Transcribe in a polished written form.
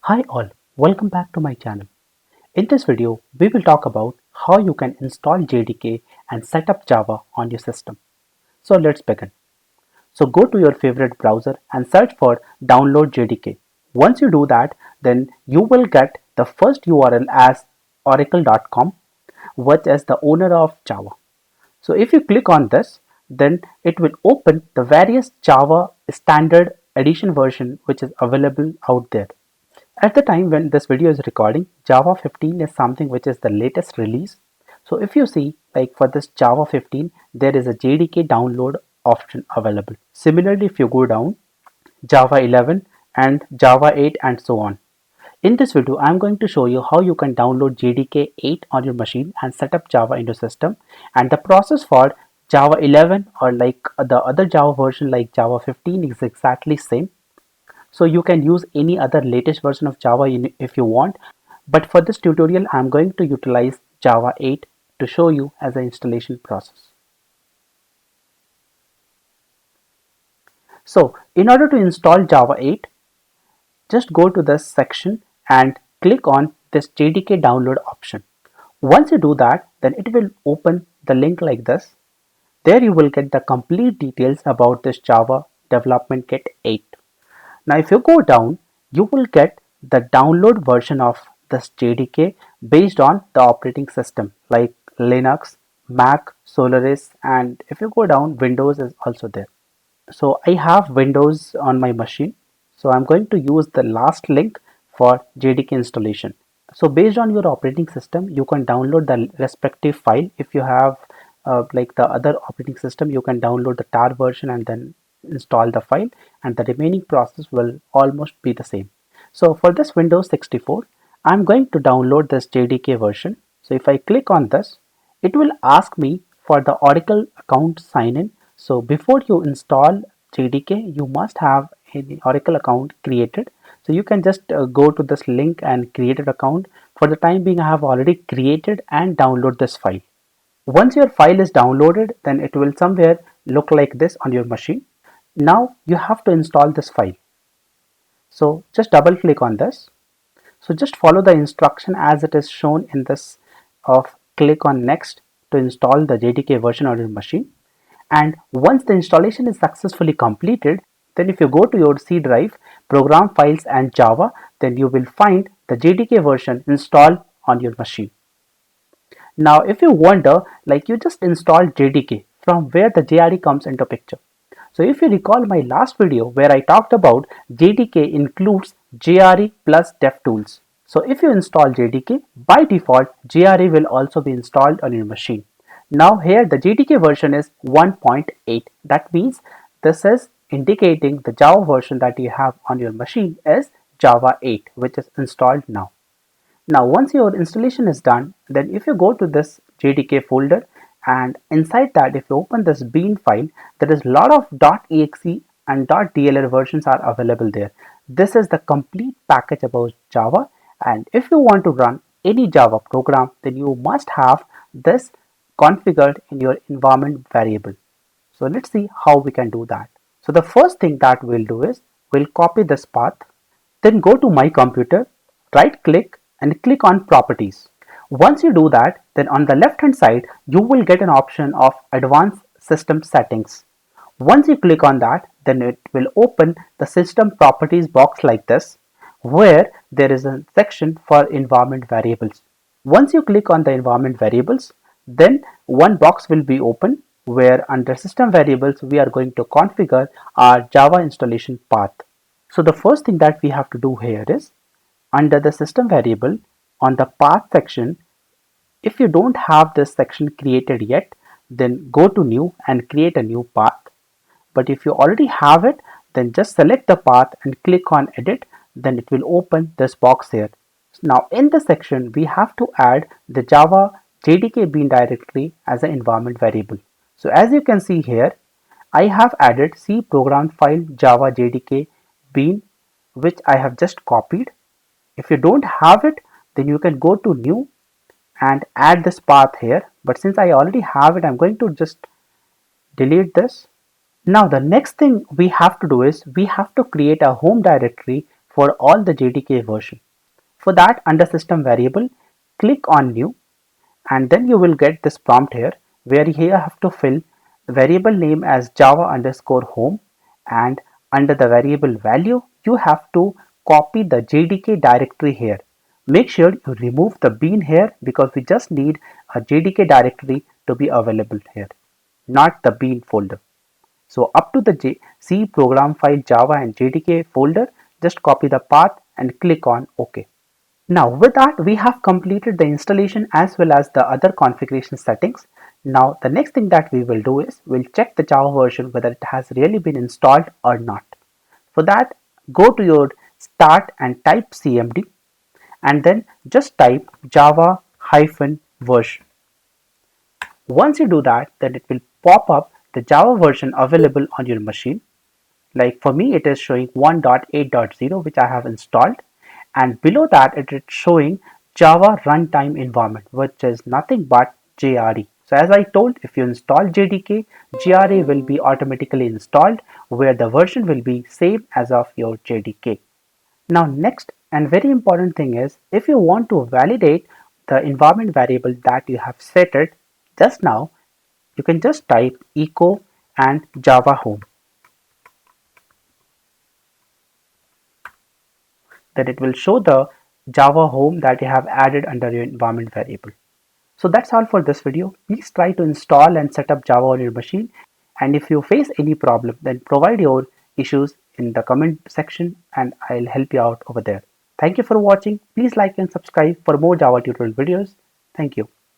Hi all, welcome back to my channel. In this video, we will talk about how you can install JDK and set up Java on your system. So let's begin. So go to your favorite browser and search for download JDK. Once you do that, then you will get the first URL as oracle.com, which is the owner of Java. So if you click on this, then it will open the various Java standard edition version which is available out there. At the time when this video is recording, Java 15 is something which is the latest release. So if you see, like for this Java 15, there is a JDK download option available. Similarly, if you go down, Java 11 and Java 8 and so on. In this video, I am going to show you how you can download JDK 8 on your machine and set up Java in your system. And the process for Java 11 or like the other Java version like Java 15 is exactly same. So you can use any other latest version of Java if you want. But for this tutorial, I'm going to utilize Java 8 to show you as an installation process. So in order to install Java 8, just go to this section and click on this JDK download option. Once you do that, then it will open the link like this. There you will get the complete details about this Java Development Kit 8. Now if you go down, you will get the download version of this JDK based on the operating system like Linux, Mac, Solaris, and if you go down, Windows is also there. So I have Windows on my machine. So I'm going to use the last link for JDK installation. So based on your operating system, you can download the respective file. If you have like the other operating system, you can download the tar version and then install the file, and the remaining process will almost be the same. So for this Windows 64, I'm going to download this JDK version. So if I click on this, it will ask me for the Oracle account sign in. So before you install JDK, you must have an Oracle account created. So you can just go to this link and create an account. For the time being, I have already created and download this file. Once your file is downloaded, then it will somewhere look like this on your machine. Now you have to install this file. So just double click on this. So just follow the instruction as it is shown in this of click on next to install the JDK version on your machine. And once the installation is successfully completed, then if you go to your C drive, program files and Java, then you will find the JDK version installed on your machine. Now if you wonder, like you just installed JDK, from where the JRE comes into picture. So if you recall my last video where I talked about JDK includes JRE plus DevTools. So if you install JDK, by default JRE will also be installed on your machine. Now here the JDK version is 1.8. That means this is indicating the Java version that you have on your machine is Java 8, which is installed now. Now once your installation is done, then if you go to this JDK folder and inside that if you open this bean file, there is a lot of .exe and .dll versions are available there. This is the complete package about Java, and if you want to run any Java program, then you must have this configured in your environment variable. So let's see how we can do that. So the first thing that we'll do is we'll copy this path, then go to my computer, right click and click on properties. Once you do that, then on the left hand side, you will get an option of advanced system settings. Once you click on that, then it will open the system properties box like this, where there is a section for environment variables. Once you click on the environment variables, then one box will be open where under system variables, we are going to configure our Java installation path. So the first thing that we have to do here is under the system variable on the path section, if you don't have this section created yet, then go to new and create a new path. But if you already have it, then just select the path and click on edit, then it will open this box here. Now in this section, we have to add the Java JDK bean directory as an environment variable. So as you can see here, I have added C program file Java JDK bean, which I have just copied. If you don't have it, then you can go to new and add this path here. But since I already have it, I'm going to just delete this. Now the next thing we have to do is we have to create a home directory for all the JDK version. For that, under system variable, click on new, and then you will get this prompt here where you have to fill the variable name as java underscore home, and under the variable value you have to copy the JDK directory here. Make sure you remove the bean here because we just need a JDK directory to be available here, not the bean folder. So up to the C program file Java and JDK folder, just copy the path and click on OK. Now with that we have completed the installation as well as the other configuration settings. Now the next thing that we will do is we'll check the Java version whether it has really been installed or not. For that, go to your start and type cmd, and then just type java hyphen version. Once you do that, then it will pop up the Java version available on your machine. Like for me, it is showing 1.8.0, which I have installed, and below that it is showing Java runtime environment, which is nothing but JRE. So as I told, if you install JDK, JRE will be automatically installed, where the version will be same as of your JDK. Now next and very important thing is, if you want to validate the environment variable that you have set it just now, you can just type echo and java home. Then it will show the Java home that you have added under your environment variable. So that's all for this video. Please try to install and set up Java on your machine. And if you face any problem, then provide your issues in the comment section and I'll help you out over there. Thank you for watching. Please like and subscribe for more Java tutorial videos. Thank you.